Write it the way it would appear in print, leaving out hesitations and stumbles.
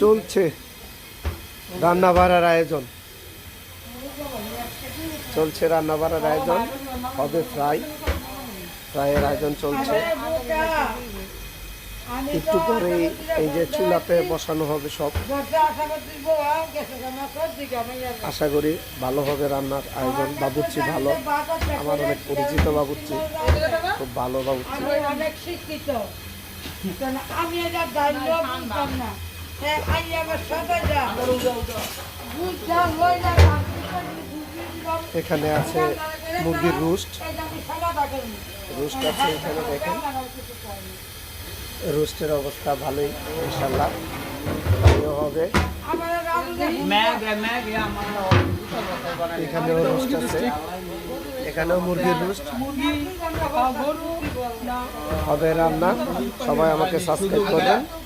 চলছে রান্না বাড়ার আয়োজন, চলছে রান্না বাড়ার আয়োজন, হবে ফ্রাইয়ের আয়োজন চলছে। একটু পরেই এই যে চুলাতে বসানো হবে সব। আশা করি ভালো হবে রান্নার আয়োজন। বাবুর্চি ভালো, আমার অনেক পরিচিত বাবুর্চি, খুব ভালো বাবুর্চি। অনেক শিক্ষিত, আমি এটা দাঁড়িয়ে বুঝতাম না। এখানে আছে মুরগির রোস্ট আছে এখানে, দেখেন রোস্টের অবস্থা ভালোই ইনশাল্লাহ হবে। এখানেও রোস্ট আছে, এখানেও মুরগির রোস্ট হবে রান্না। সবাই আমাকে সাবস্ক্রাইব করবেন।